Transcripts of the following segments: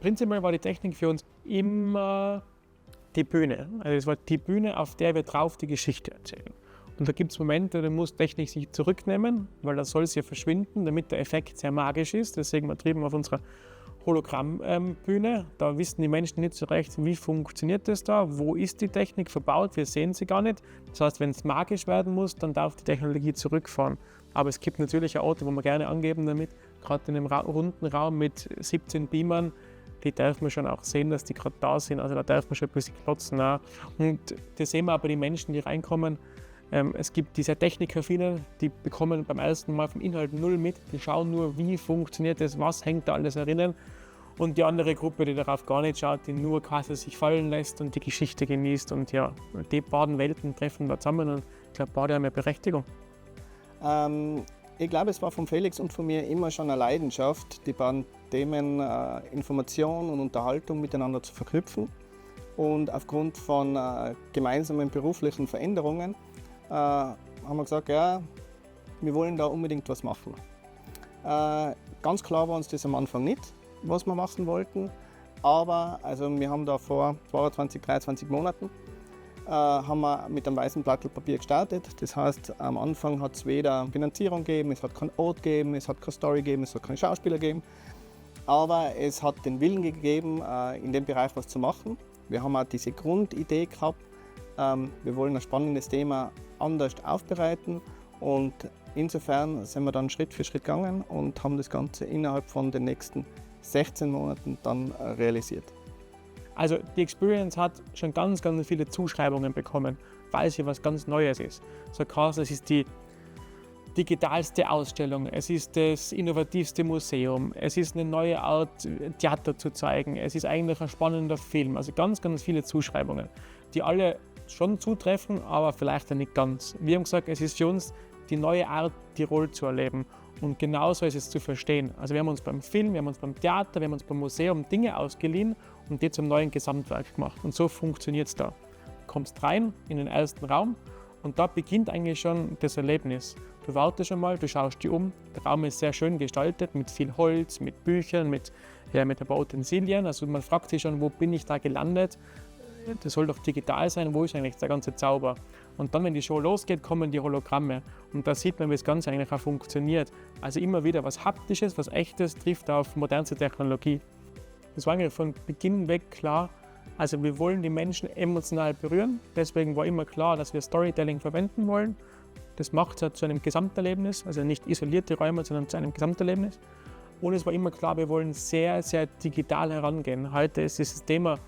Prinzipiell war die Technik für uns immer die Bühne. Also es war die Bühne, auf der wir drauf die Geschichte erzählen. Und da gibt es Momente, da muss Technik sich zurücknehmen, weil da soll sie ja verschwinden, damit der Effekt sehr magisch ist. Deswegen übertrieben auf unserer Hologrammbühne. Da wissen die Menschen nicht so recht, wie funktioniert das da, wo ist die Technik verbaut, wir sehen sie gar nicht. Das heißt, wenn es magisch werden muss, dann darf die Technologie zurückfahren. Aber es gibt natürlich auch Orte, wo wir gerne angeben damit, gerade in einem runden Raum mit 17 Beamern, die darf man schon auch sehen, dass die gerade da sind. Also da darf man schon ein bisschen klotzen. Auch. Und das sehen wir aber die Menschen, die reinkommen. Es gibt diese Technikaffinen, die bekommen beim ersten Mal vom Inhalt null mit. Die schauen nur, wie funktioniert das, was hängt da alles erinnern. Und die andere Gruppe, die darauf gar nicht schaut, die nur quasi sich fallen lässt und die Geschichte genießt. Und ja, die beiden Welten treffen da zusammen und ich glaube, beide haben eine Berechtigung. Ich glaube, es war von Felix und von mir immer schon eine Leidenschaft, die beiden Themen Information und Unterhaltung miteinander zu verknüpfen. Und aufgrund von gemeinsamen beruflichen Veränderungen haben wir gesagt, ja, wir wollen da unbedingt was machen. Ganz klar war uns das am Anfang nicht, was wir machen wollten. Aber also wir haben da vor 22, 23 Monaten haben wir mit einem weißen Blatt Papier gestartet. Das heißt, am Anfang hat es weder Finanzierung gegeben, es hat keinen Ort gegeben, es hat keine Story gegeben, es hat keine Schauspieler gegeben. Aber es hat den Willen gegeben, in dem Bereich was zu machen. Wir haben auch diese Grundidee gehabt, wir wollen ein spannendes Thema anders aufbereiten und insofern sind wir dann Schritt für Schritt gegangen und haben das Ganze innerhalb von den nächsten 16 Monaten dann realisiert. Also die Experience hat schon ganz viele Zuschreibungen bekommen, weil sie was ganz Neues ist. So krass, es ist die digitalste Ausstellung, es ist das innovativste Museum, es ist eine neue Art, Theater zu zeigen, es ist eigentlich ein spannender Film. Also ganz viele Zuschreibungen, die alle schon zutreffen, aber vielleicht auch nicht ganz. Wir haben gesagt, es ist für uns die neue Art, Tirol zu erleben. Und genauso ist es zu verstehen. Also wir haben uns beim Film, wir haben uns beim Theater, wir haben uns beim Museum Dinge ausgeliehen und die zum neuen Gesamtwerk gemacht. Und so funktioniert es da. Du kommst rein in den ersten Raum und da beginnt eigentlich schon das Erlebnis. Du wartest schon mal, du schaust dich um. Der Raum ist sehr schön gestaltet mit viel Holz, mit Büchern, mit ein paar Utensilien. Also man fragt sich schon, wo bin ich da gelandet? Das soll doch digital sein, wo ist eigentlich der ganze Zauber? Und dann, wenn die Show losgeht, kommen die Hologramme. Und da sieht man, wie das Ganze eigentlich auch funktioniert. Also immer wieder was Haptisches, was Echtes trifft auf modernste Technologie. Das war eigentlich von Beginn weg klar. Also wir wollen die Menschen emotional berühren. Deswegen war immer klar, dass wir Storytelling verwenden wollen. Das macht es zu einem Gesamterlebnis, also nicht isolierte Räume, sondern zu einem Gesamterlebnis. Und es war immer klar, wir wollen sehr digital herangehen. Heute ist dieses Thema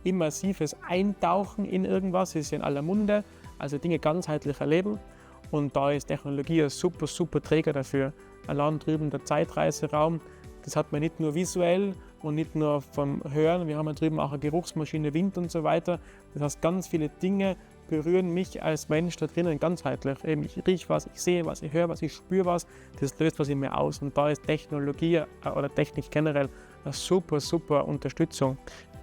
immersives Eintauchen in irgendwas, ist ja in aller Munde, also Dinge ganzheitlich erleben. Und da ist Technologie ein super Träger dafür. Allein drüben der Zeitreiseraum, das hat man nicht nur visuell und nicht nur vom Hören, wir haben ja drüben auch eine Geruchsmaschine, Wind und so weiter. Das heißt, ganz viele Dinge berühren mich als Mensch da drinnen ganzheitlich. Eben, ich rieche was, ich sehe was, ich höre was, ich spüre was, das löst was in mir aus. Und da ist Technologie oder Technik generell eine super Unterstützung.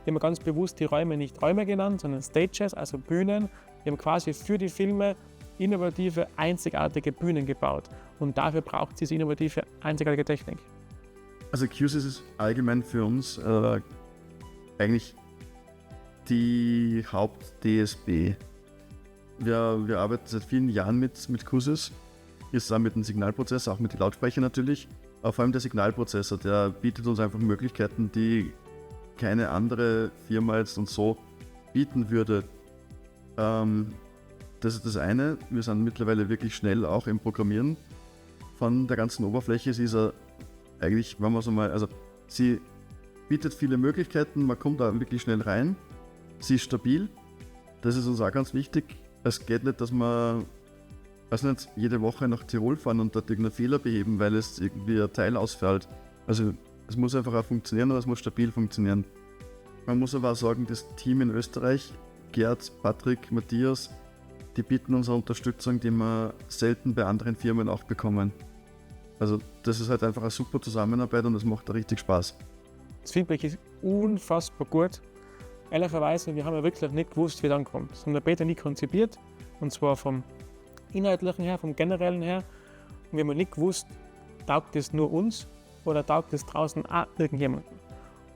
Wir haben ganz bewusst die Räume nicht Räume genannt, sondern Stages, also Bühnen. Wir haben quasi für die Filme innovative, einzigartige Bühnen gebaut. Und dafür braucht es diese innovative, einzigartige Technik. Also Q-SYS ist allgemein für uns eigentlich die Haupt-DSB. Wir arbeiten seit vielen Jahren mit Q-SYS, zusammen mit dem Signalprozessor, auch mit den Lautsprechern natürlich. Aber vor allem der Signalprozessor, der bietet uns einfach Möglichkeiten, die keine andere Firma jetzt und so bieten würde. Das ist das eine. Wir sind mittlerweile wirklich schnell auch im Programmieren von der ganzen Oberfläche. Sie ist eigentlich, wenn man so mal, also sie bietet viele Möglichkeiten, man kommt da wirklich schnell rein. Sie ist stabil, das ist uns auch ganz wichtig. Es geht nicht, dass wir nicht, jede Woche nach Tirol fahren und dort irgendeinen Fehler beheben, weil es irgendwie ein Teil ausfällt. Also es muss einfach auch funktionieren und es muss stabil funktionieren. Man muss aber auch sagen, das Team in Österreich, Gerd, Patrick, Matthias, die bieten uns eine Unterstützung, die wir selten bei anderen Firmen auch bekommen. Also das ist halt einfach eine super Zusammenarbeit und es macht da richtig Spaß. Das Feedback ist unfassbar gut. Ehrlicherweise, wir haben ja wirklich nicht gewusst, wie es ankommt. Das haben der Peter nie konzipiert, und zwar vom Inhaltlichen her, vom Generellen her. Und wir haben nicht gewusst, taugt das nur uns oder taugt das draußen auch irgendjemandem.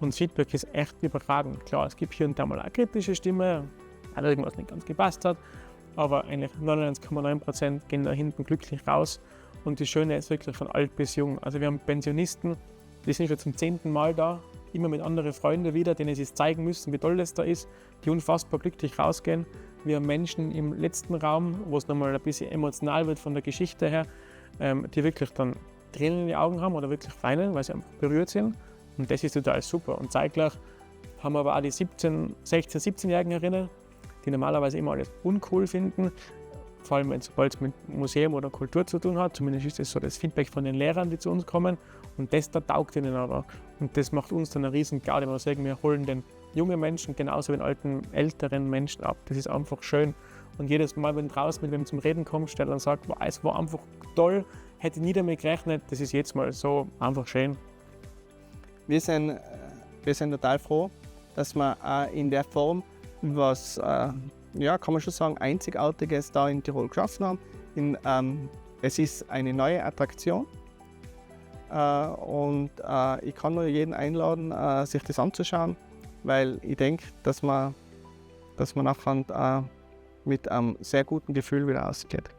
Und das Feedback ist echt überragend. Klar, es gibt hier und da mal eine kritische Stimme, weil irgendwas nicht ganz gepasst hat, aber eigentlich 99,9% gehen da hinten glücklich raus. Und das Schöne ist wirklich von alt bis jung. Also wir haben Pensionisten, die sind schon zum 10. Mal da, immer mit anderen Freunden wieder, denen sie es zeigen müssen, wie toll das da ist, die unfassbar glücklich rausgehen. Wir haben Menschen im letzten Raum, wo es nochmal ein bisschen emotional wird von der Geschichte her, die wirklich dann Tränen in die Augen haben oder wirklich weinen, weil sie einfach berührt sind. Und das ist total super. Und zeitgleich haben wir aber auch die 16-, 17-Jährigen erinnert, die normalerweise immer alles uncool finden, vor allem sobald es mit Museum oder Kultur zu tun hat. Zumindest ist das so das Feedback von den Lehrern, die zu uns kommen. Und das da taugt ihnen aber. Und das macht uns dann eine riesen Garde, wenn wir sagen, wir holen den jungen Menschen genauso wie den alten, älteren Menschen ab. Das ist einfach schön. Und jedes Mal, wenn draußen mit wem zum Reden kommst, der dann sagt, wow, es war einfach toll, hätte nie damit gerechnet, das ist jetzt mal so einfach schön. Wir sind total froh, dass wir auch in der Form was, ja, kann man schon sagen, Einzigartiges da in Tirol geschaffen haben. Es ist eine neue Attraktion und ich kann nur jeden einladen, sich das anzuschauen, weil ich denke, dass man nachher mit einem sehr guten Gefühl wieder ausgeht.